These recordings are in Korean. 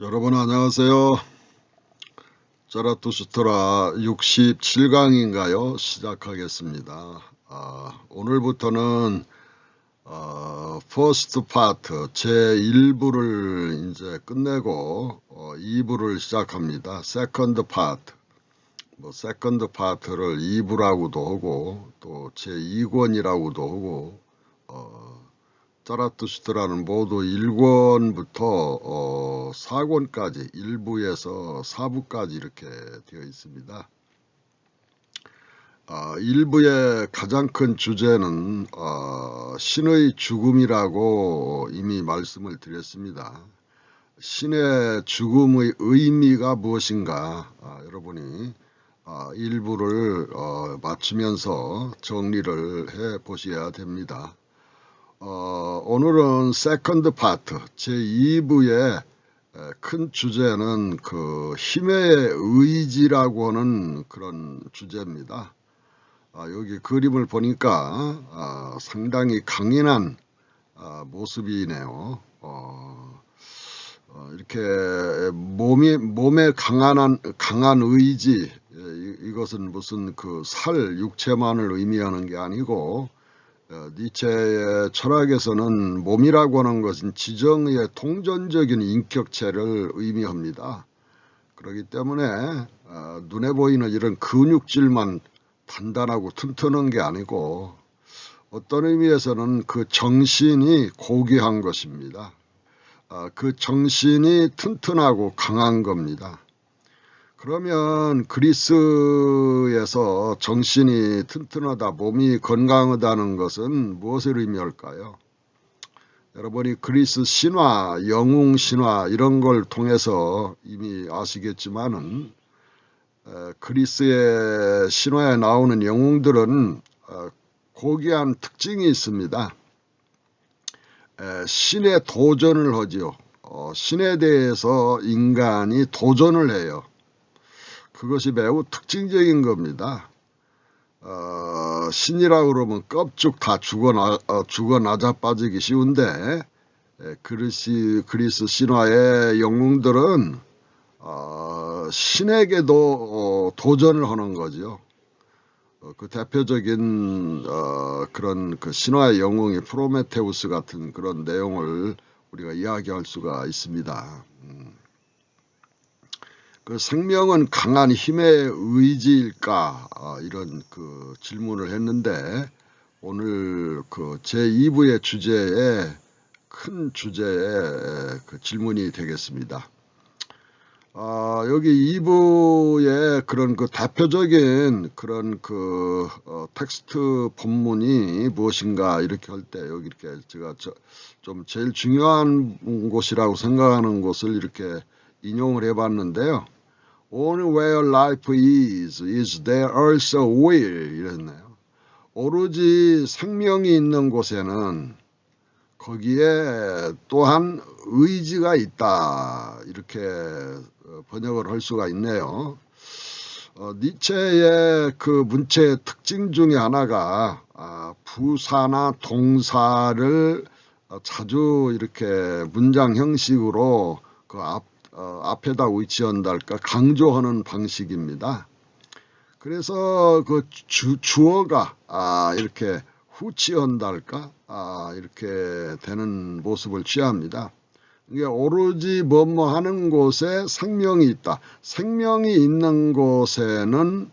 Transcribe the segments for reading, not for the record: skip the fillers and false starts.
여러분 안녕하세요. 자라투스트라 67강인가요? 시작하겠습니다. 오늘부터는 퍼스트 파트 제1부를 이제 끝내고 2부를 시작합니다. 세컨드 파트, 세컨드 파트를 2부라고도 하고 또 제2권이라고도 하고 자라투스트라는 모두 1권부터 4권까지 1부에서 4부까지 이렇게 되어 있습니다. 1부의 가장 큰 주제는 신의 죽음이라고 이미 말씀을 드렸습니다. 신의 죽음의 의미가 무엇인가 여러분이 1부를 마치면서 정리를 해 보셔야 됩니다. 오늘은 세컨드 파트 제2부의 큰 주제는 그 힘의 의지라고 하는 그런 주제입니다. 여기 그림을 보니까 상당히 강인한 모습이네요. 이렇게 몸에 강한 의지, 이것은 무슨 그 살 육체만을 의미하는 게 아니고 니체의 철학에서는 몸이라고 하는 것은 지정의 통전적인 인격체를 의미합니다. 그렇기 때문에 눈에 보이는 이런 근육질만 단단하고 튼튼한 게 아니고 어떤 의미에서는 그 정신이 고귀한 것입니다. 그 정신이 튼튼하고 강한 겁니다. 그러면 그리스에서 정신이 튼튼하다, 몸이 건강하다는 것은 무엇을 의미할까요? 여러분이 그리스 신화, 영웅 신화 이런 걸 통해서 이미 아시겠지만은 그리스의 신화에 나오는 영웅들은 고귀한 특징이 있습니다. 신에 도전을 하지요. 신에 대해서 인간이 도전을 해요. 그것이 매우 특징적인 겁니다. 신이라고 그러면 껍죽 다 죽어 나자빠지기 쉬운데 그리스 신화의 영웅들은 신에게도 도전을 하는 거죠. 그 대표적인 그런 그 신화의 영웅이 프로메테우스 같은 그런 내용을 우리가 이야기할 수가 있습니다. 그 생명은 강한 힘의 의지일까? 이런 그 질문을 했는데 오늘 그 제2부의 주제에 큰 주제의 그 질문이 되겠습니다. 여기 2부의 그런 그 대표적인 그런 그 텍스트 본문이 무엇인가 이렇게 할 때 여기 이렇게 제가 좀 제일 중요한 곳이라고 생각하는 곳을 이렇게 인용을 해봤는데요. Only where life is there also will 이랬네요. 오로지 생명이 있는 곳에는 거기에 또한 의지가 있다 이렇게 번역을 할 수가 있네요. 니체의 그 문체의 특징 중에 하나가 부사나 동사를 자주 이렇게 문장 형식으로 그 앞에다 위치한달까 강조하는 방식입니다. 그래서 그 주어가 이렇게 후치한달까 이렇게 되는 모습을 취합니다. 이게 오로지 뭐뭐 하는 곳에 생명이 있다. 생명이 있는 곳에는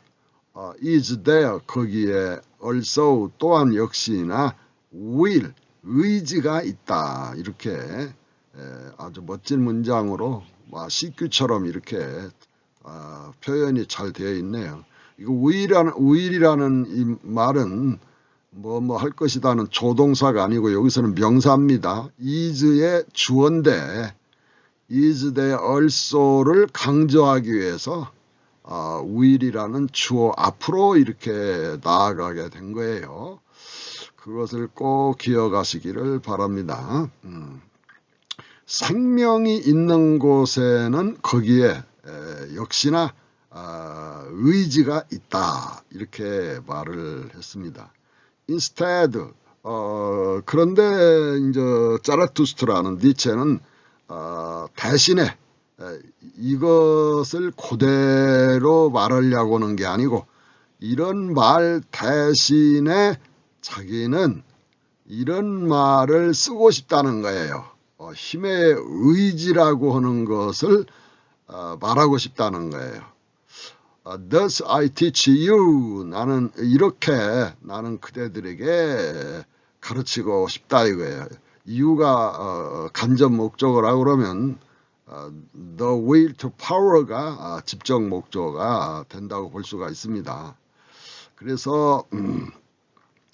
is there 거기에 also 또한 역시나 will 의지가 있다. 이렇게 아주 멋진 문장으로 CQ처럼 이렇게 표현이 잘 되어 있네요. 이거 will이라는 이 말은 뭐 할 것이다는 조동사가 아니고 여기서는 명사입니다. is의 주어인데 is there also를 강조하기 위해서 will이라는 주어 앞으로 이렇게 나아가게 된 거예요. 그것을 꼭 기억하시기를 바랍니다. 생명이 있는 곳에는 거기에 역시나 의지가 있다 이렇게 말을 했습니다. Instead 그런데 이제 자라투스트라는 니체는 대신에 이것을 그대로 말하려고 하는 게 아니고 이런 말 대신에 자기는 이런 말을 쓰고 싶다는 거예요. 힘의 의지라고 하는 것을 말하고 싶다는 거예요. Thus I teach you. 나는 그대들에게 가르치고 싶다 이거예요. 이유가 간접 목적어라고 그러면 the will to power가 직접 목적어가 된다고 볼 수가 있습니다. 그래서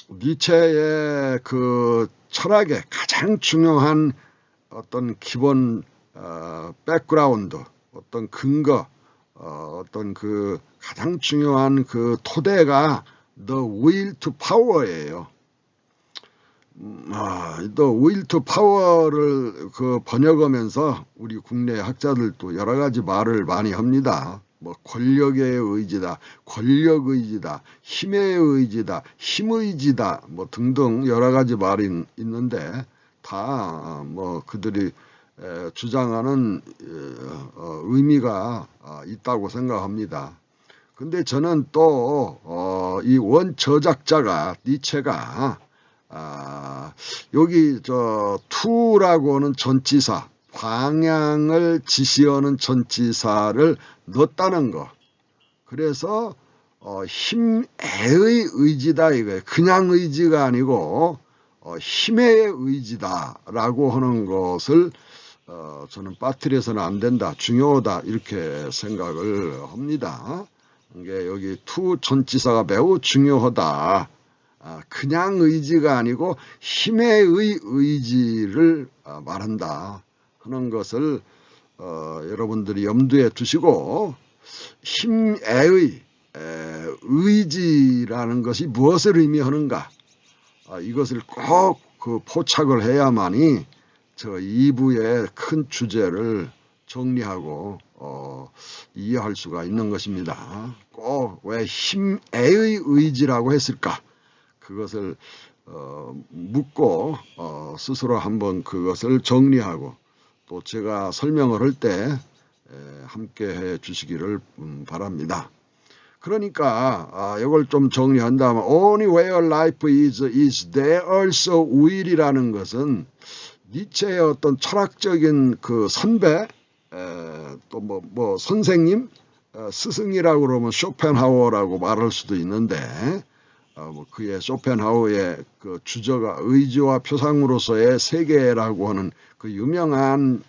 니체의 그 철학의 가장 중요한 어떤 기본 백그라운드, 어떤 근거, 어떤 그 가장 중요한 그 토대가 the will to power예요. the will to power를 그 번역하면서 우리 국내 학자들도 여러 가지 말을 많이 합니다. 뭐 권력의 의지다, 권력 의지다, 힘의 의지다, 힘의지다, 뭐 등등 여러 가지 말이 있는데 다 뭐 그들이 주장하는 의미가 있다고 생각합니다. 근데 저는 또 이 원저작자가 니체가 여기 to라고 하는 전치사, 방향을 지시하는 전치사를 넣었다는 거. 그래서 힘의 의지다 이거예요. 그냥 의지가 아니고 힘의 의지다라고 하는 것을 저는 빠뜨려서는 안 된다, 중요하다 이렇게 생각을 합니다. 이게 여기 to 전치사가 매우 중요하다. 그냥 의지가 아니고 힘의 의지를 말한다 하는 것을 여러분들이 염두에 두시고, 힘의 의지라는 것이 무엇을 의미하는가, 이것을 꼭 그 포착을 해야만이 저 2부의 큰 주제를 정리하고 이해할 수가 있는 것입니다. 꼭 왜 힘의 의지라고 했을까, 그것을 묻고 스스로 한번 그것을 정리하고 또 제가 설명을 할 때 함께 해 주시기를 바랍니다. 그러니까 이걸 좀 정리한다면 only where life is there also will이라는 것은 니체의 어떤 철학적인 그 선배, 또 뭐 선생님, 스승이라고 그러면 쇼펜하우어라고 말할 수도 있는데 뭐 그의 쇼펜하우어의 그 주저가 의지와 표상으로서의 세계라고 하는 그 유명한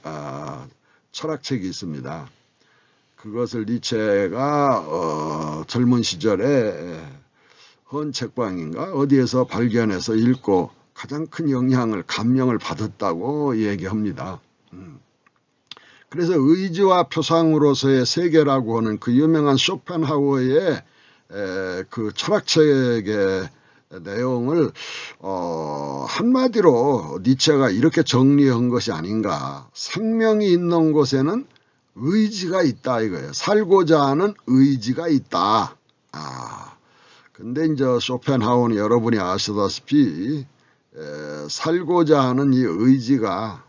철학책이 있습니다. 그것을 니체가 젊은 시절에 헌 책방인가 어디에서 발견해서 읽고 가장 큰 감명을 받았다고 얘기합니다. 그래서 의지와 표상으로서의 세계라고 하는 그 유명한 쇼펜하우어의 그 철학책의 내용을 한마디로 니체가 이렇게 정리한 것이 아닌가. 생명이 있는 곳에는 의지가 있다 이거예요. 살고자 하는 의지가 있다. 근데 이제 쇼펜하우어는 여러분이 아시다시피 살고자 하는 이 의지가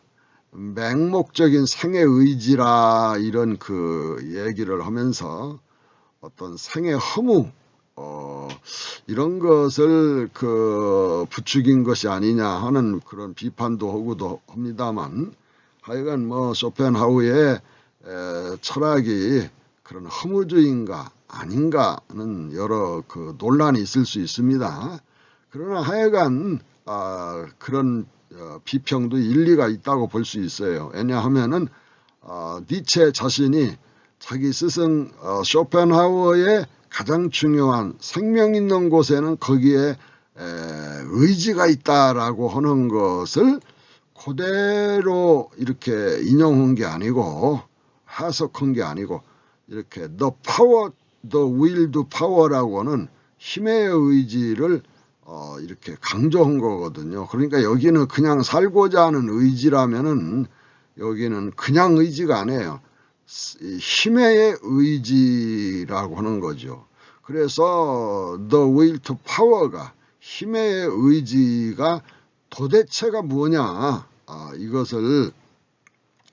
맹목적인 생의 의지라 이런 그 얘기를 하면서 어떤 생의 허무 이런 것을 그 부추긴 것이 아니냐 하는 그런 비판도 하고도 합니다만, 하여간 뭐 쇼펜하우어의 철학이 그런 허무주의인가 아닌가는 여러 그 논란이 있을 수 있습니다. 그러나 하여간 그런 비평도 일리가 있다고 볼 수 있어요. 왜냐하면은 니체 자신이 자기 스승 쇼펜하우어의 가장 중요한 생명 있는 곳에는 거기에 의지가 있다라고 하는 것을 그대로 이렇게 인용한 게 아니고 해석한 게 아니고 이렇게 the will to power라고 하는 힘의 의지를 이렇게 강조한 거거든요. 그러니까 여기는 그냥 살고자 하는 의지라면은 여기는 그냥 의지가 아니에요. 힘의 의지라고 하는 거죠. 그래서 the will to power가 힘의 의지가 도대체가 뭐냐, 이것을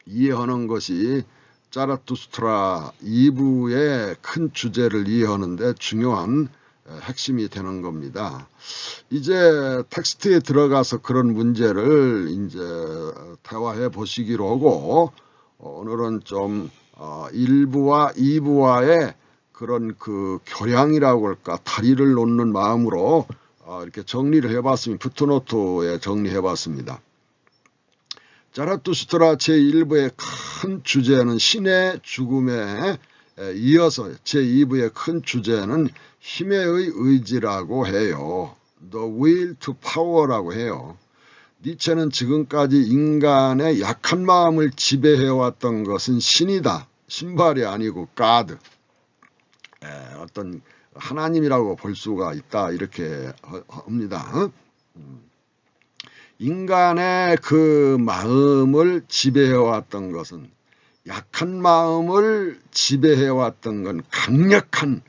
이해하는 것이 자라투스트라 2부의 큰 주제를 이해하는데 중요한 핵심이 되는 겁니다. 이제 텍스트에 들어가서 그런 문제를 이제 대화해 보시기로 하고, 오늘은 좀 1부와 2부와의 그런 그 교양이라고 할까, 다리를 놓는 마음으로 이렇게 정리를 해봤습니다. 푸트노트에 정리해봤습니다. 자라투스트라 제1부의 큰 주제는 신의 죽음에 이어서 제2부의 큰 주제는 힘의 의지라고 해요. The will to power라고 해요. 니체는 지금까지 인간의 약한 마음을 지배해왔던 것은 신이다. 신발이 아니고 God. 어떤 하나님이라고 볼 수가 있다. 이렇게 합니다. 인간의 그 마음을 지배해왔던 것은, 약한 마음을 지배해왔던 건 강력한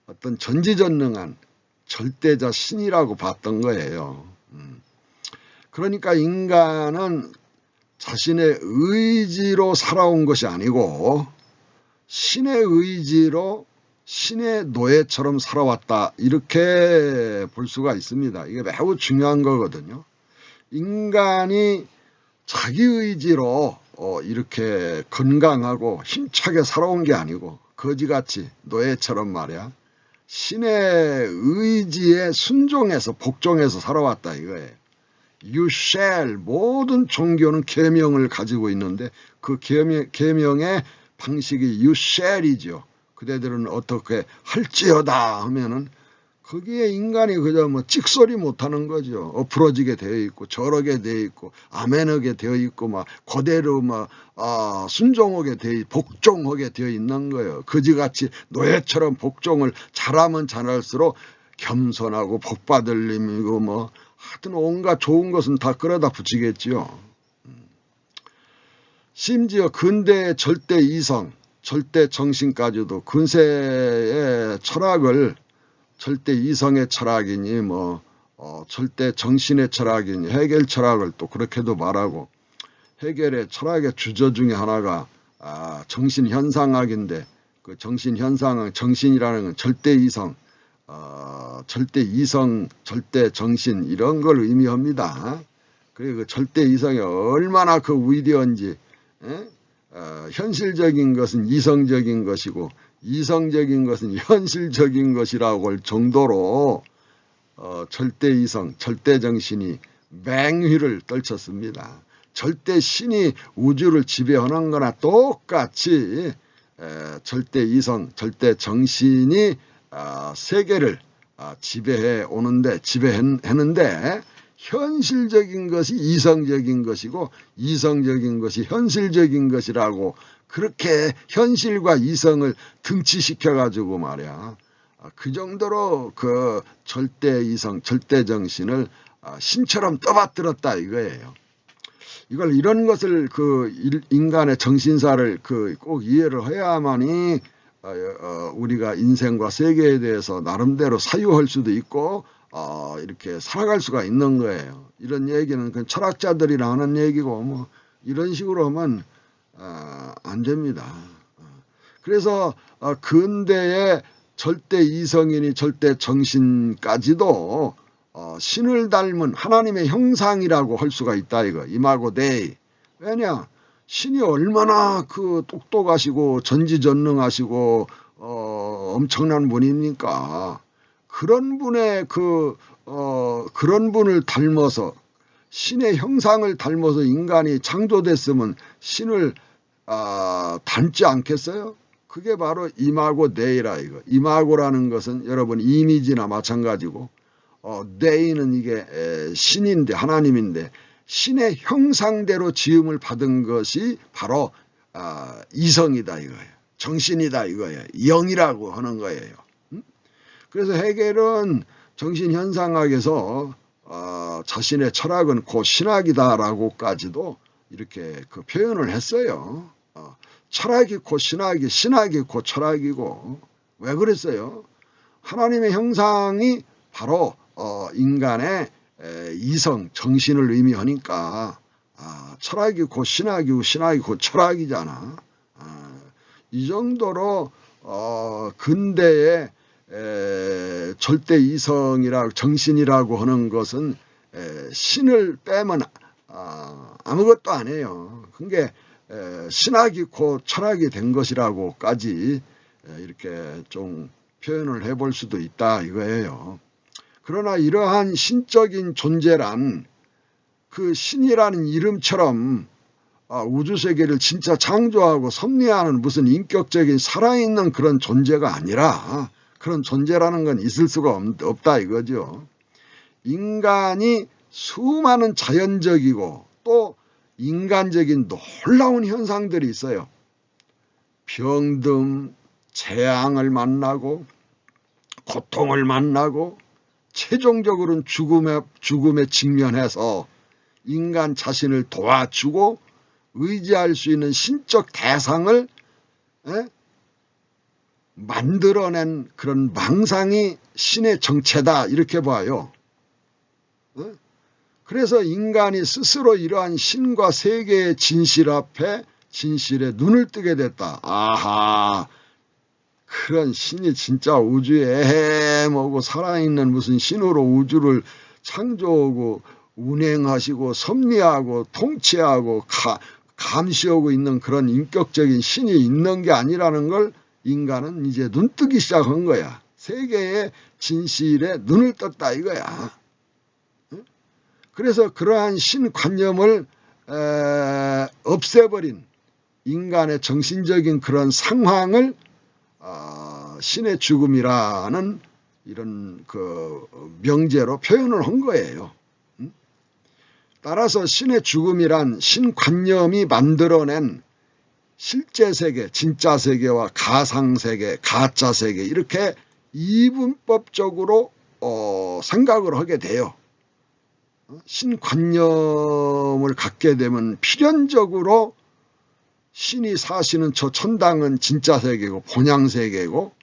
어떤 전지전능한 절대자 신이라고 봤던 거예요. 그러니까 인간은 자신의 의지로 살아온 것이 아니고 신의 의지로 신의 노예처럼 살아왔다. 이렇게 볼 수가 있습니다. 이게 매우 중요한 거거든요. 인간이 자기 의지로 이렇게 건강하고 힘차게 살아온 게 아니고 거지같이 노예처럼 말이야. 신의 의지에 순종해서 복종해서 살아왔다 이거예요. You shall, 모든 종교는 계명을 가지고 있는데 그 계명의 방식이 you shall이죠. 그대들은 어떻게 할지어다 하면은 거기에 인간이 그저 뭐 찍소리 못하는 거죠. 엎으러지게 되어 있고 저러게 되어 있고 아멘하게 되어 있고 막 그대로 막 순종하게 되어 복종하게 되어 있는 거예요. 거지같이 노예처럼 복종을 잘하면 잘할수록 겸손하고 복받을 님이고 뭐 하여튼 온갖 좋은 것은 다 끌어다 붙이겠지요. 심지어 근대의 절대 이성, 절대 정신까지도 근세의 철학을 절대 이성의 철학이니 뭐 절대 정신의 철학이니 해겔 철학을 또 그렇게도 말하고, 해겔의 철학의 주저 중에 하나가 정신현상학인데 그 정신현상은 정신이라는 건 절대 이성, 절대 이성, 절대 정신 이런 걸 의미합니다. 그리고 그 절대 이성이 얼마나 그 위대한지, 현실적인 것은 이성적인 것이고 이성적인 것은 현실적인 것이라고 할 정도로 절대 이성, 절대 정신이 맹위를 떨쳤습니다. 절대 신이 우주를 지배하는 거나 똑같이 절대 이성, 절대 정신이 세계를 지배해 오는데, 지배했는데 현실적인 것이 이성적인 것이고 이성적인 것이 현실적인 것이라고 그렇게 현실과 이성을 등치시켜 가지고 말이야. 그 정도로 그 절대 이성, 절대 정신을 신처럼 떠받들었다 이거예요. 이걸 이런 것을 그 인간의 정신사를 꼭 이해를 해야만이 우리가 인생과 세계에 대해서 나름대로 사유할 수도 있고 이렇게 살아갈 수가 있는 거예요. 이런 얘기는 그 철학자들이랑 하는 얘기고 뭐 이런 식으로 하면 안 됩니다. 그래서 근대의 절대 이성이니 절대 정신까지도 신을 닮은 하나님의 형상이라고 할 수가 있다 이거. 이마고 데이. 왜냐? 신이 얼마나 그 똑똑하시고 전지전능하시고 엄청난 분입니까? 그런 분의 그런 분을 닮아서, 신의 형상을 닮아서 인간이 창조됐으면 신을 닮지 않겠어요? 그게 바로 이마고 데이라 이거. 이마고라는 것은 여러분 이미지나 마찬가지고, 데이는 이게 신인데 하나님인데 신의 형상대로 지음을 받은 것이 바로 이성이다 이거예요. 정신이다 이거예요. 영이라고 하는 거예요. 그래서 해겔은 정신현상학에서 자신의 철학은 곧 신학이다라고까지도 이렇게 그 표현을 했어요. 철학이 곧 신학이, 신학이 곧 철학이고. 왜 그랬어요? 하나님의 형상이 바로 인간의 이성, 정신을 의미하니까 철학이 곧 신학이고 신학이 곧 철학이잖아. 이 정도로 근대의 절대 이성이라고 정신이라고 하는 것은 신을 빼면 아무것도 아니에요. 그게 신학이 곧 철학이 된 것이라고까지 이렇게 좀 표현을 해볼 수도 있다 이거예요. 그러나 이러한 신적인 존재란 그 신이라는 이름처럼 우주세계를 진짜 창조하고 섭리하는 무슨 인격적인 살아있는 그런 존재가 아니라 그런 존재라는 건 있을 수가 없다 이거죠. 인간이 수많은 자연적이고 또 인간적인 놀라운 현상들이 있어요. 병듦, 재앙을 만나고 고통을 만나고 최종적으로는 죽음에 직면해서 인간 자신을 도와주고 의지할 수 있는 신적 대상을 만들어낸 그런 망상이 신의 정체다 이렇게 봐요. 그래서 인간이 스스로 이러한 신과 세계의 진실 앞에 진실에 눈을 뜨게 됐다. 아하, 그런 신이 진짜 우주에 애매하고 살아있는 무슨 신으로 우주를 창조하고 운행하시고 섭리하고 통치하고 감시하고 있는 그런 인격적인 신이 있는 게 아니라는 걸 인간은 이제 눈뜨기 시작한 거야. 세계의 진실에 눈을 떴다 이거야. 그래서 그러한 신관념을 없애버린 인간의 정신적인 그런 상황을 신의 죽음이라는 이런 그 명제로 표현을 한 거예요. 따라서 신의 죽음이란 신관념이 만들어낸 실제 세계, 진짜 세계와 가상세계, 가짜세계 이렇게 이분법적으로 생각을 하게 돼요. 신관념을 갖게 되면 필연적으로 신이 사시는 저 천당은 진짜 세계고 본향세계고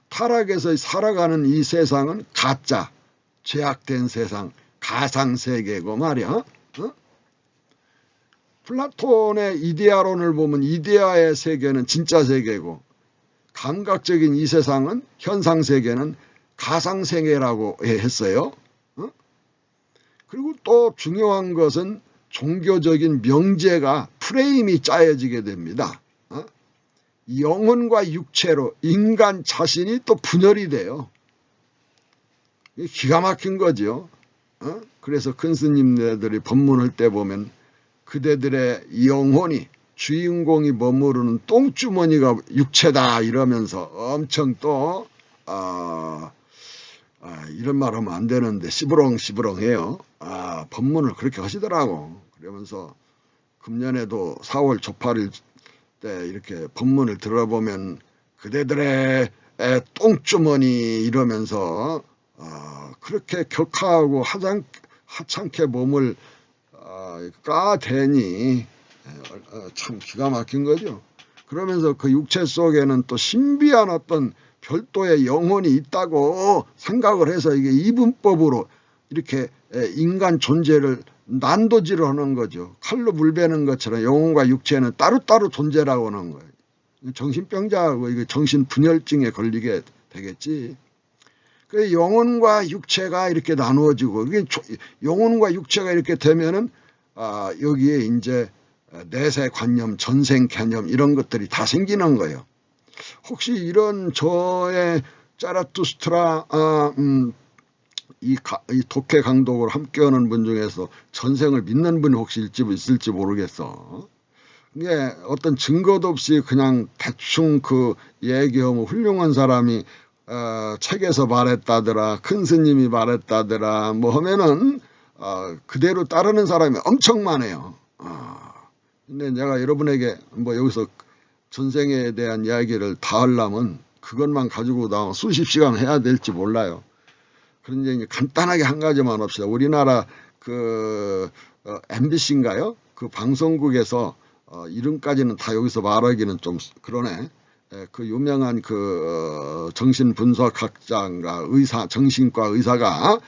타락에서 살아가는 이 세상은 가짜, 죄악된 세상, 가상세계고 말이야. 플라톤의 이데아론을 보면 이데아의 세계는 진짜 세계고 감각적인 이 세상은 현상세계는 가상세계라고 했어요. 그리고 또 중요한 것은 종교적인 명제가 프레임이 짜여지게 됩니다. 영혼과 육체로 인간 자신이 또 분열이 돼요. 기가 막힌 거죠. 그래서 큰 스님네들이 법문할 때 보면 그대들의 영혼이 주인공이 머무르는 똥주머니가 육체다 이러면서 엄청 또 이런 말 하면 안 되는데 시부렁시부렁해요. 법문을 그렇게 하시더라고. 그러면서 금년에도 4월 초파일 때 이렇게 법문을 들어보면 그대들의 똥주머니 이러면서 그렇게 격하고 하찮게 몸을 까대니 참 기가 막힌 거죠. 그러면서 그 육체 속에는 또 신비한 어떤 별도의 영혼이 있다고 생각을 해서 이게 이분법으로 이렇게 인간 존재를 난도질을 하는 거죠. 칼로 물 베는 것처럼 영혼과 육체는 따로따로 존재라고 하는 거예요. 정신병자하고 이거 정신분열증에 걸리게 되겠지. 그 영혼과 육체가 이렇게 나누어지고 이게 영혼과 육체가 이렇게 되면은 여기에 이제 내세관념, 전생개념 이런 것들이 다 생기는 거예요. 혹시 이런 저의 짜라투스트라 이 독해 강독을 함께하는 분 중에서 전생을 믿는 분이 혹시 있을지 모르겠어. 이게 어떤 증거도 없이 그냥 대충 그 얘기하면 훌륭한 사람이 책에서 말했다더라, 큰 스님이 말했다더라 뭐 하면은 그대로 따르는 사람이 엄청 많아요. 근데 내가 여러분에게 뭐 여기서 전생에 대한 이야기를 다 하려면 그것만 가지고 나 수십 시간 해야 될지 몰라요. 그런데 이제 간단하게 한 가지만 합시다. 우리나라 그 MBC인가요? 그 방송국에서 이름까지는 다 여기서 말하기는 좀 그러네. 그 유명한 그 정신분석학자인가 의사, 정신과 의사가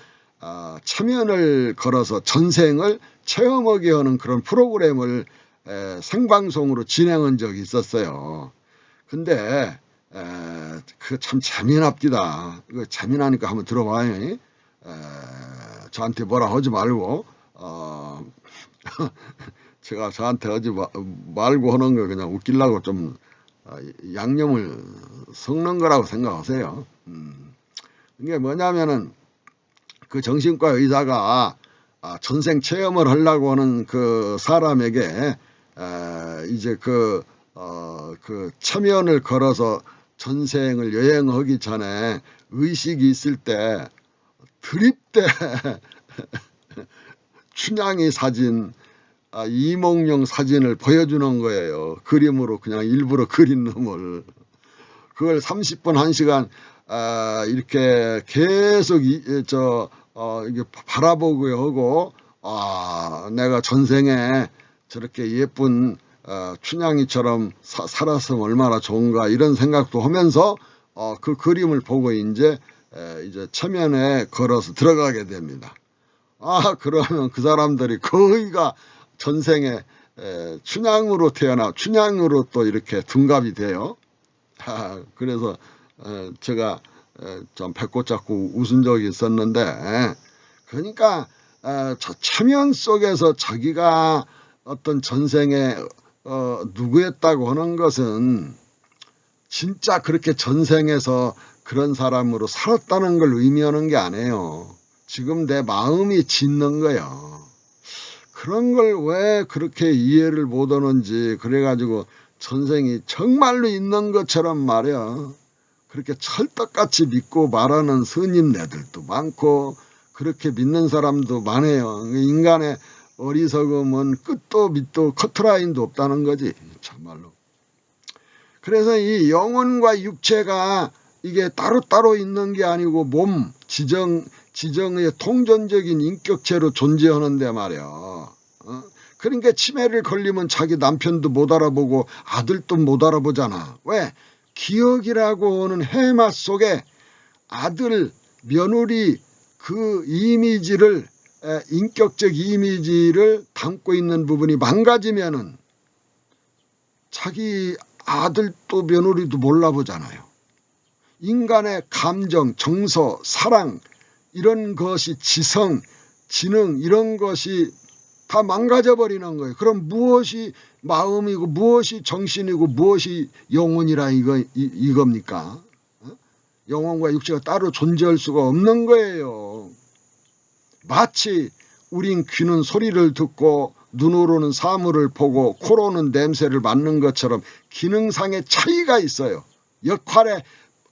체면을 걸어서 전생을 체험하게 하는 그런 프로그램을 생방송으로 진행한 적이 있었어요. 근데 그 참 재미납디다. 이거 재미나니까 한번 들어봐요. 저한테 뭐라 하지 말고 제가 저한테 하지 말고 하는 거 그냥 웃기려고 좀 양념을 섞는 거라고 생각하세요. 이게 뭐냐면은 그 정신과 의사가 전생 체험을 하려고 하는 그 사람에게 이제 그 체면을 걸어서 전생을 여행하기 전에 의식이 있을 때 드립대 춘향이 사진, 이몽룡 사진을 보여주는 거예요. 그림으로 그냥 일부러 그린 놈을. 그걸 30분 1시간 이렇게 계속 이게 바라보고 하고 내가 전생에 저렇게 예쁜 춘향이처럼 살았으면 얼마나 좋은가 이런 생각도 하면서 그 그림을 보고 이제 체면에 걸어서 들어가게 됩니다. 그러면 그 사람들이 거의가 전생에 춘향으로 태어나 춘향으로 또 이렇게 둔갑이 돼요. 그래서 제가 좀 배꼽 잡고 웃은 적이 있었는데, 그러니까 저 체면 속에서 자기가 어떤 전생에 누구였다고 하는 것은 진짜 그렇게 전생에서 그런 사람으로 살았다는 걸 의미하는 게 아니에요. 지금 내 마음이 짓는 거예요. 그런 걸 왜 그렇게 이해를 못하는지, 그래가지고 전생이 정말로 있는 것처럼 말이야. 그렇게 찰떡같이 믿고 말하는 스님네들도 많고 그렇게 믿는 사람도 많아요. 인간의 어리석음은 끝도 밑도 커트라인도 없다는 거지, 참말로. 그래서 이 영혼과 육체가 이게 따로따로 있는 게 아니고 몸, 지정의 통전적인 인격체로 존재하는데 말이야. 그러니까 치매를 걸리면 자기 남편도 못 알아보고 아들도 못 알아보잖아. 왜? 기억이라고 하는 해마 속에 아들, 며느리 그 이미지를, 인격적 이미지를 담고 있는 부분이 망가지면은 자기 아들도 며느리도 몰라보잖아요. 인간의 감정, 정서, 사랑 이런 것이 지성, 지능 이런 것이 다 망가져 버리는 거예요. 그럼 무엇이 마음이고 무엇이 정신이고 무엇이 영혼이라 이겁니까? 영혼과 육체가 따로 존재할 수가 없는 거예요. 마치 우린 귀는 소리를 듣고 눈으로는 사물을 보고 코로는 냄새를 맡는 것처럼 기능상의 차이가 있어요. 역할의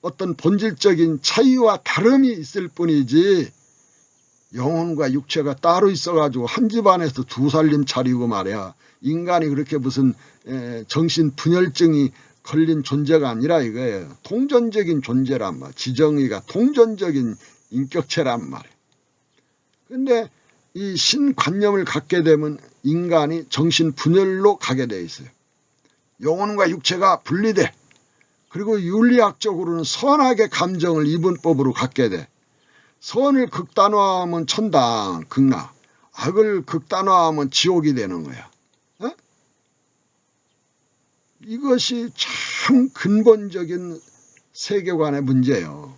어떤 본질적인 차이와 다름이 있을 뿐이지 영혼과 육체가 따로 있어가지고 한 집안에서 두 살림 차리고 말이야. 인간이 그렇게 무슨 정신분열증이 걸린 존재가 아니라 이거예요. 통전적인 존재란 말. 지정의가 통전적인 인격체란 말이에요. 근데 이 신관념을 갖게 되면 인간이 정신분열로 가게 돼 있어요. 영혼과 육체가 분리돼. 그리고 윤리학적으로는 선악의 감정을 이분법으로 갖게 돼. 선을 극단화하면 천당, 극락. 악을 극단화하면 지옥이 되는 거야. 이것이 참 근본적인 세계관의 문제예요.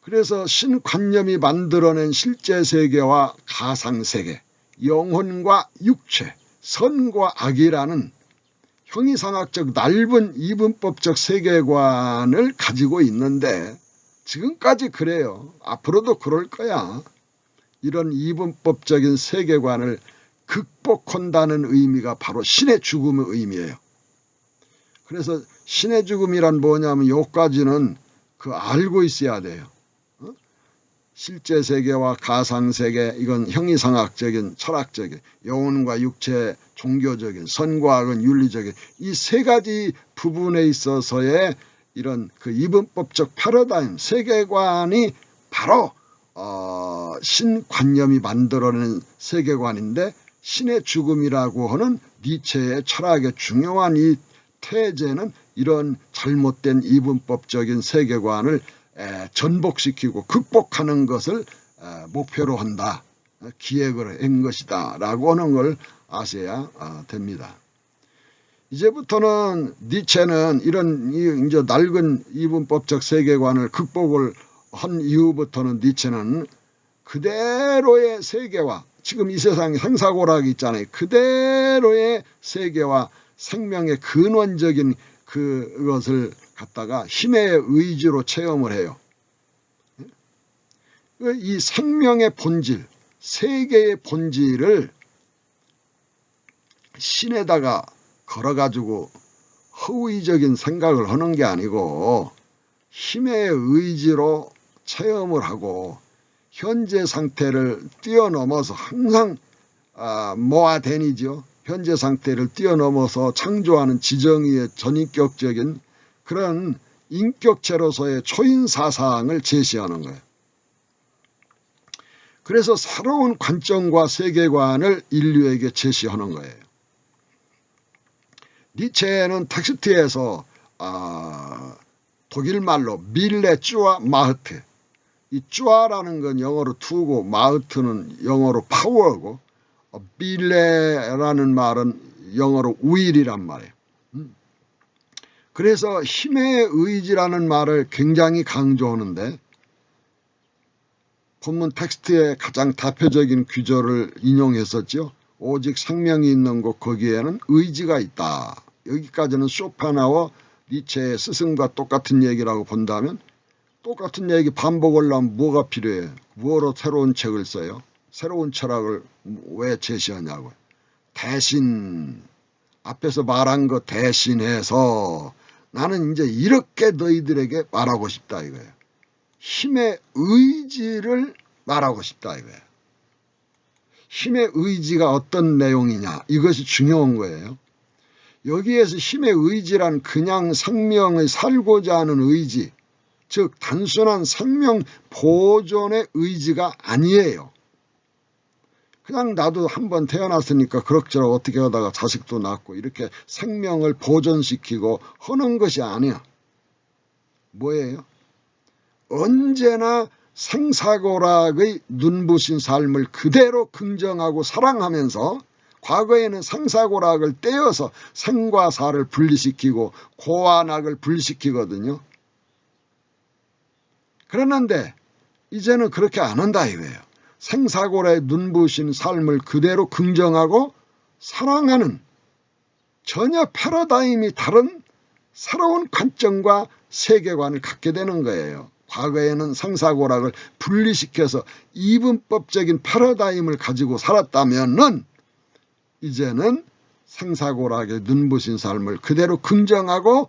그래서 신관념이 만들어낸 실제 세계와 가상세계, 영혼과 육체, 선과 악이라는 형이상학적 넓은 이분법적 세계관을 가지고 있는데 지금까지 그래요. 앞으로도 그럴 거야. 이런 이분법적인 세계관을 극복한다는 의미가 바로 신의 죽음의 의미예요. 그래서 신의 죽음이란 뭐냐면 여기까지는 알고 있어야 돼요. 실제 세계와 가상세계, 이건 형이상학적인 철학적인, 영혼과 육체 종교적인, 선과 악은 윤리적인 이 세 가지 부분에 있어서의 이런 이분법적 패러다임, 세계관이 바로 신관념이 만들어낸 세계관인데, 신의 죽음이라고 하는 니체의 철학의 중요한 이 태제는 이런 잘못된 이분법적인 세계관을 전복시키고 극복하는 것을 목표로 한다. 기획을 한 것이다 라고 하는 걸 아셔야 됩니다. 이제부터는 니체는 이런 이제 낡은 이분법적 세계관을 극복을 한 이후부터는 니체는 그대로의 세계와 지금 이 세상에 생사고락이 있잖아요. 그대로의 세계와 생명의 근원적인 그것을 갖다가 힘의 의지로 체험을 해요. 이 생명의 본질, 세계의 본질을 신에다가 걸어가지고 허위적인 생각을 하는 게 아니고 힘의 의지로 체험을 하고 현재 상태를 뛰어넘어서 항상 모아대니죠. 현재 상태를 뛰어넘어서 창조하는 지정의의 전인격적인 그런 인격체로서의 초인사상을 제시하는 거예요. 그래서 새로운 관점과 세계관을 인류에게 제시하는 거예요. 니체는 텍스트에서 독일말로 밀레 쭈아 마흐트, 이 쭈아라는 건 영어로 투고 마흐트는 영어로 파워고 밀레라는 말은 영어로 우일이란 말이에요. 그래서 힘의 의지라는 말을 굉장히 강조하는데 본문 텍스트의 가장 대표적인 구절을 인용했었죠. 오직 생명이 있는 곳 거기에는 의지가 있다. 여기까지는 쇼펜하우어 니체의 스승과 똑같은 얘기라고 본다면 똑같은 얘기 반복을 하면 뭐가 필요해? 뭐로 새로운 책을 써요? 새로운 철학을 왜 제시하냐고요. 대신 앞에서 말한 거 대신해서 나는 이제 이렇게 너희들에게 말하고 싶다 이거예요. 힘의 의지를 말하고 싶다 이거예요. 힘의 의지가 어떤 내용이냐 이것이 중요한 거예요. 여기에서 힘의 의지란 그냥 생명을 살고자 하는 의지, 즉 단순한 생명 보존의 의지가 아니에요. 그냥 나도 한번 태어났으니까 그럭저럭 어떻게 하다가 자식도 낳고 이렇게 생명을 보존시키고 하는 것이 아니야. 뭐예요? 언제나 생사고락의 눈부신 삶을 그대로 긍정하고 사랑하면서 과거에는 생사고락을 떼어서 생과 사를 분리시키고 고와 낙을 분리시키거든요. 그러는데 이제는 그렇게 안 한다 이거예요. 생사고락의 눈부신 삶을 그대로 긍정하고 사랑하는 전혀 패러다임이 다른 새로운 관점과 세계관을 갖게 되는 거예요. 과거에는 생사고락을 분리시켜서 이분법적인 패러다임을 가지고 살았다면은 이제는 생사고락의 눈부신 삶을 그대로 긍정하고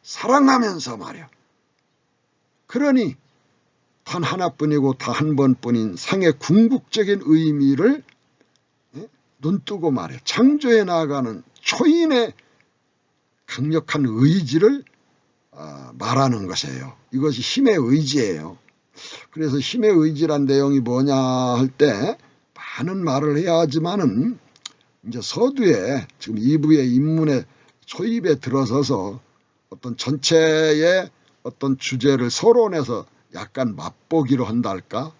사랑하면서 말이야. 그러니 단 하나뿐이고 단 한 번뿐인 생의 궁극적인 의미를 눈뜨고 말이야. 창조해 나가는 초인의 강력한 의지를 말하는 것이에요. 이것이 힘의 의지예요. 그래서 힘의 의지란 내용이 뭐냐 할 때 많은 말을 해야 하지만은 이제 서두에 지금 2부의 인문의 초입에 들어서서 어떤 전체의 어떤 주제를 서론에서 약간 맛보기로 한다 할까?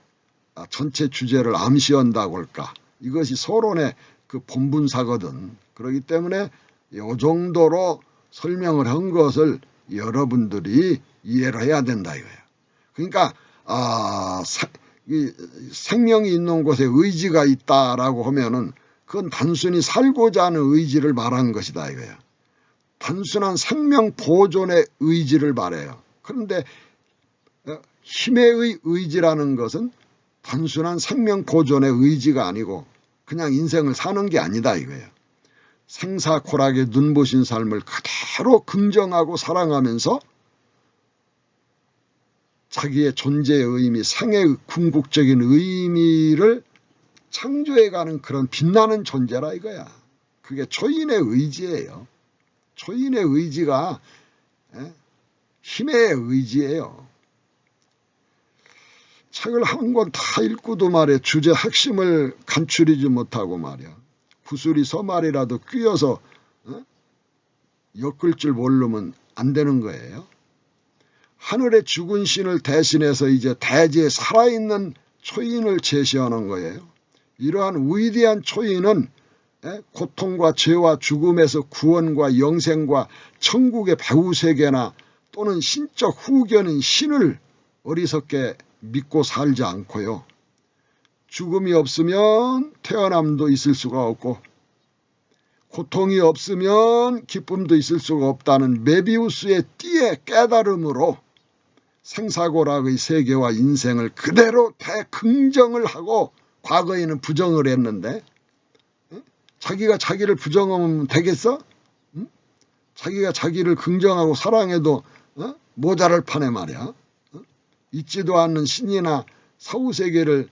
전체 주제를 암시한다고 할까? 이것이 서론의 그 본분사거든. 그렇기 때문에 이 정도로 설명을 한 것을 여러분들이 이해를 해야 된다 이거예요. 그러니까 생명이 있는 곳에 의지가 있다라고 하면은 그건 단순히 살고자 하는 의지를 말한 것이다 이거예요. 단순한 생명 보존의 의지를 말해요. 그런데 힘의 의지라는 것은 단순한 생명 보존의 의지가 아니고 그냥 인생을 사는 게 아니다 이거예요. 생사고락의 눈부신 삶을 그대로 긍정하고 사랑하면서 자기의 존재의 의미, 생의 궁극적인 의미를 창조해가는 그런 빛나는 존재라 이거야. 그게 초인의 의지예요. 초인의 의지가 힘의 의지예요. 책을 한 권 다 읽고도 말이야 주제 핵심을 간추리지 못하고 말이야 구슬이 서말이라도 끼어서 엮을 줄 모르면 안 되는 거예요. 하늘의 죽은 신을 대신해서 이제 대지에 살아있는 초인을 제시하는 거예요. 이러한 위대한 초인은 고통과 죄와 죽음에서 구원과 영생과 천국의 배후세계나 또는 신적 후견인 신을 어리석게 믿고 살지 않고요. 죽음이 없으면 태어남도 있을 수가 없고 고통이 없으면 기쁨도 있을 수가 없다는 메비우스의 띠의 깨달음으로 생사고락의 세계와 인생을 그대로 대긍정을 하고 과거에는 부정을 했는데 자기가 자기를 부정하면 되겠어? 자기가 자기를 긍정하고 사랑해도 모자랄 판에 말이야. 있지도 않는 신이나 사후세계를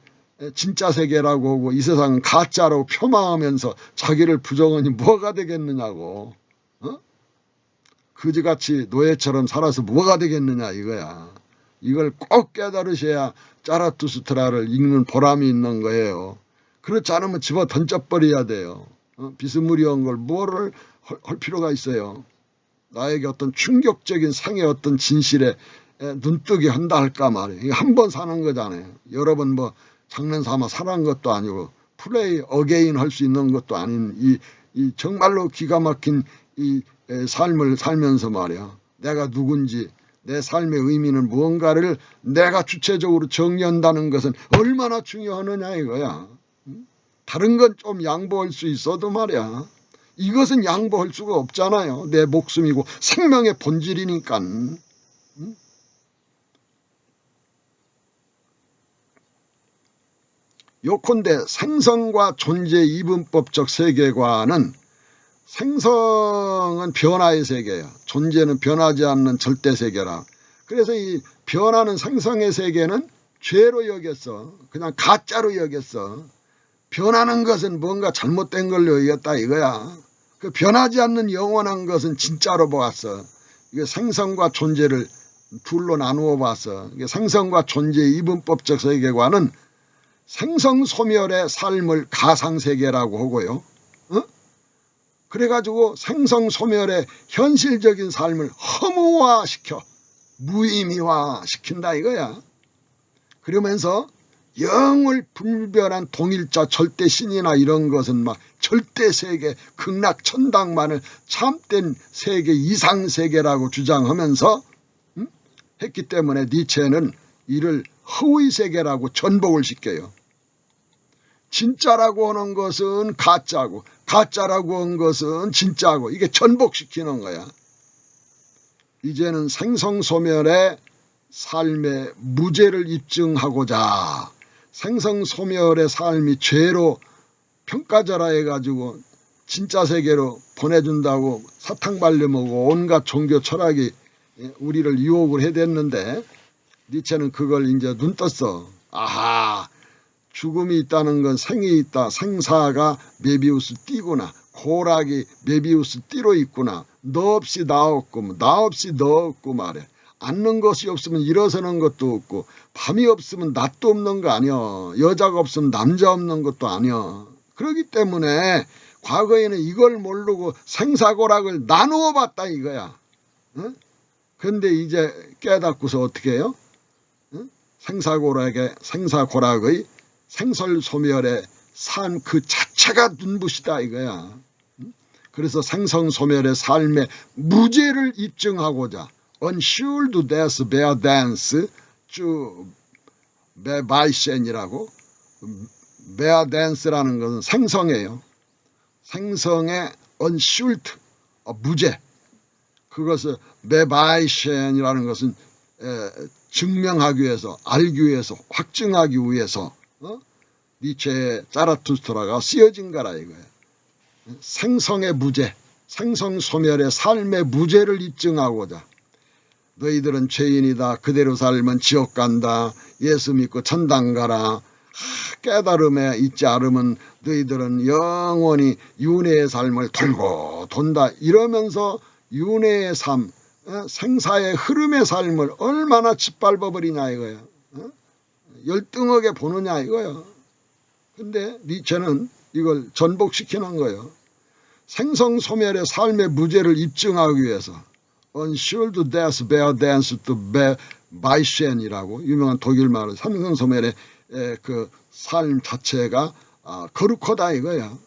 진짜 세계라고 하고 이 세상은 가짜라고 폄하하면서 자기를 부정하니 뭐가 되겠느냐고. 그지같이 노예처럼 살아서 뭐가 되겠느냐 이거야. 이걸 꼭 깨달으셔야 짜라투스트라를 읽는 보람이 있는 거예요. 그렇지 않으면 집어 던져버려야 돼요. 비스무리한 걸 뭐를 할 필요가 있어요. 나에게 어떤 충격적인 생의 어떤 진실에 눈뜨게 한다 할까 말이에요. 한 번 사는 거잖아요. 여러 번 뭐 장난삼아 사는 것도 아니고 플레이 어게인 할 수 있는 것도 아닌 이 정말로 기가 막힌 이 삶을 살면서 말이야. 내가 누군지 내 삶의 의미는 무언가를 내가 주체적으로 정의한다는 것은 얼마나 중요하느냐 이거야. 다른 건 좀 양보할 수 있어도 말이야. 이것은 양보할 수가 없잖아요. 내 목숨이고 생명의 본질이니까. 요컨대 생성과 존재 이분법적 세계관은 생성은 변화의 세계야. 존재는 변하지 않는 절대 세계라. 그래서 이 변하는 생성의 세계는 죄로 여겼어. 그냥 가짜로 여겼어. 변하는 것은 뭔가 잘못된 걸로 여겼다 이거야. 그 변하지 않는 영원한 것은 진짜로 보았어. 이게 생성과 존재를 둘로 나누어 봤어. 이게 생성과 존재의 이분법적 세계관은 생성소멸의 삶을 가상세계라고 하고요. 그래가지고 생성소멸의 현실적인 삶을 허무화시켜 무의미화시킨다 이거야. 그러면서 영을 분별한 동일자 절대신이나 이런 것은 막 절대세계 극락천당만을 참된 세계 이상세계라고 주장하면서 했기 때문에 니체는 이를 허위세계라고 전복을 시켜요. 진짜라고 하는 것은 가짜고 가짜라고 하는 것은 진짜고 이게 전복시키는 거야. 이제는 생성소멸의 삶의 무죄를 입증하고자 생성소멸의 삶이 죄로 평가절하 해가지고 진짜 세계로 보내준다고 사탕 발려먹고 온갖 종교 철학이 우리를 유혹을 해댔는데 니체는 그걸 이제 눈 떴어. 아하, 죽음이 있다는 건 생이 있다. 생사가 메비우스 띠구나. 고락이 메비우스 띠로 있구나. 너 없이 나 없고 나 없이 너 없고 말해. 앉는 것이 없으면 일어서는 것도 없고 밤이 없으면 낮도 없는 거 아니야. 여자가 없으면 남자 없는 것도 아니야. 그렇기 때문에 과거에는 이걸 모르고 생사고락을 나누어 봤다 이거야. 그런데 이제 깨닫고서 어떻게 해요? 생사고락의 생설소멸의 삶 그 자체가 눈부시다 이거야. 그래서 생성소멸의 삶의 무죄를 입증하고자 Unsure death bear dance 주 베바이센이라고 bear dance라는 것은 생성이에요. 생성의 unsure 무죄 그것을 베바이센이라는 것은 증명하기 위해서 알기 위해서 확증하기 위해서 니체의 짜라투스트라가 쓰여진 거라 이거예요. 생성의 무죄 생성소멸의 삶의 무죄를 입증하고자 너희들은 죄인이다. 그대로 살면 지옥 간다. 예수 믿고 천당 가라. 깨달음에 있지 않으면 너희들은 영원히 윤회의 삶을 돌고 돈다. 이러면서 윤회의 삶, 생사의 흐름의 삶을 얼마나 짓밟아버리냐 이거야. 열등하게 보느냐 이거야. 근데 니체는 이걸 전복시키는 거예요. 생성소멸의 삶의 무죄를 입증하기 위해서 Unsure death bear dance to 바이센이라고 유명한 독일 말은 생성소멸의 그 삶 자체가 거룩하다 이거야.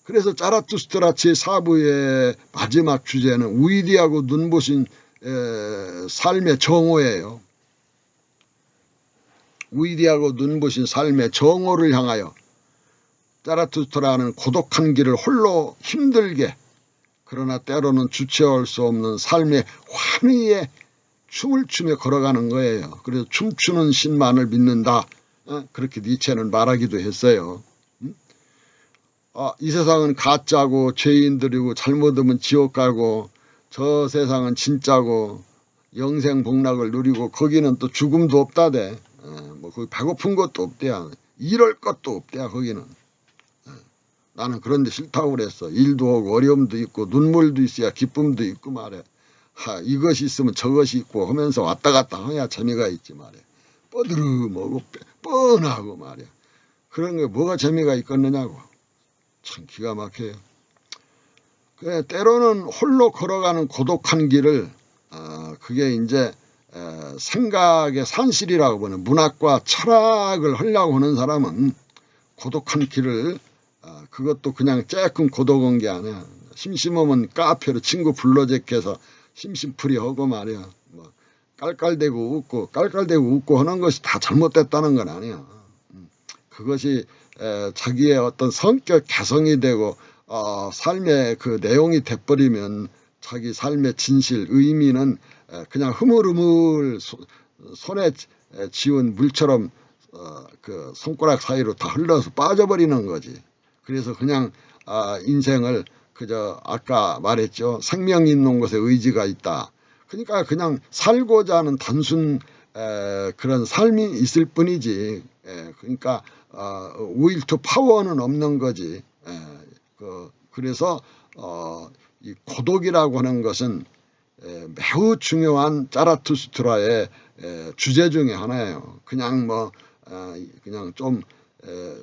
그래서 자라투스트라 제4부의 마지막 주제는 위대하고 눈부신 삶의 정오예요. 위대하고 눈부신 삶의 정오를 향하여 자라투스트라는 고독한 길을 홀로 힘들게 그러나 때로는 주체할 수 없는 삶의 환희에 춤을 추며 걸어가는 거예요. 그래서 춤추는 신만을 믿는다. 그렇게 니체는 말하기도 했어요. 이 세상은 가짜고 죄인들이고 잘못하면 지옥 가고 저 세상은 진짜고 영생복락을 누리고 거기는 또 죽음도 없다대. 뭐 거기 배고픈 것도 없대야. 이럴 것도 없대야 거기는. 나는 그런데 싫다고 그랬어. 일도 하고 어려움도 있고 눈물도 있어야 기쁨도 있고 말해. 이것이 있으면 저것이 있고 하면서 왔다 갔다 해야 재미가 있지 말해. 뻐드름하고 뻔하고 말이야. 그런 게 뭐가 재미가 있겠느냐고. 참 기가 막혀요. 그래, 때로는 홀로 걸어가는 고독한 길을 그게 이제 생각의 산실이라고 보는 문학과 철학을 하려고 하는 사람은 고독한 길을 그것도 그냥 쬐끔 고독한 게 아니야. 심심하면 카페로 친구 불러제껴서 심심풀이 하고 말이야. 뭐 깔깔대고 웃고 하는 것이 다 잘못됐다는 건 아니야. 그것이 자기의 어떤 성격 개성이 되고 삶의 그 내용이 돼버리면 자기 삶의 진실 의미는 그냥 흐물흐물 손에 지운 물처럼 그 손가락 사이로 다 흘러서 빠져버리는 거지. 그래서 그냥 인생을 그저 아까 말했죠. 생명 있는 곳에 의지가 있다. 그러니까 그냥 살고자 하는 단순 그런 삶이 있을 뿐이지. 그러니까 will to power는 없는 거지. 그래서 이 고독이라고 하는 것은 매우 중요한 자라투스트라의 주제 중에 하나예요. 그냥 그냥 좀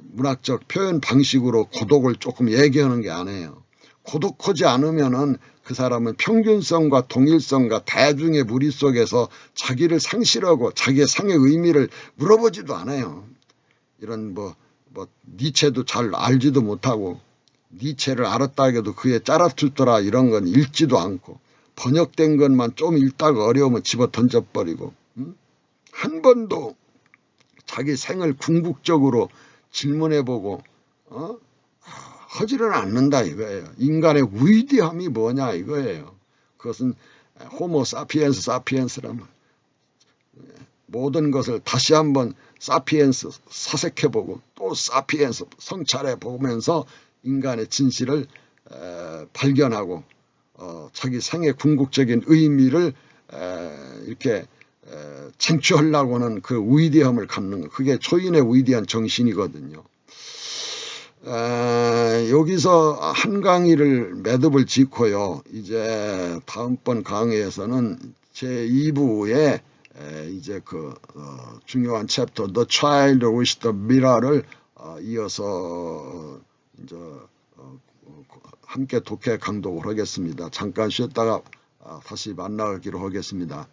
문학적 표현 방식으로 고독을 조금 얘기하는 게 아니에요. 고독하지 않으면은 그 사람은 평균성과 동일성과 대중의 무리 속에서 자기를 상실하고 자기의 상의 의미를 물어보지도 않아요. 이런 니체도 잘 알지도 못하고 니체를 알았다 해도 그의 자라투스트라 이런 건 읽지도 않고 번역된 것만 좀 읽다가 어려우면 집어 던져버리고 한 번도 자기 생을 궁극적으로 질문해보고 하지는 않는다 이거예요. 인간의 위대함이 뭐냐 이거예요. 그것은 호모 사피엔스 사피엔스라면 모든 것을 다시 한번 사피엔스 사색해보고 또 사피엔스 성찰해보면서 인간의 진실을 발견하고 자기 생의 궁극적인 의미를 이렇게 쟁취하려고 하는 그 위대함을 갖는 것, 그게 초인의 위대한 정신이거든요. 여기서 한 강의를 매듭을 짓고요. 이제 다음번 강의에서는 제2부에 이제 그 중요한 챕터 The Child with the Mirror를 이어서 이제 함께 독해 강독을 하겠습니다. 잠깐 쉬었다가 다시 만나기로 하겠습니다.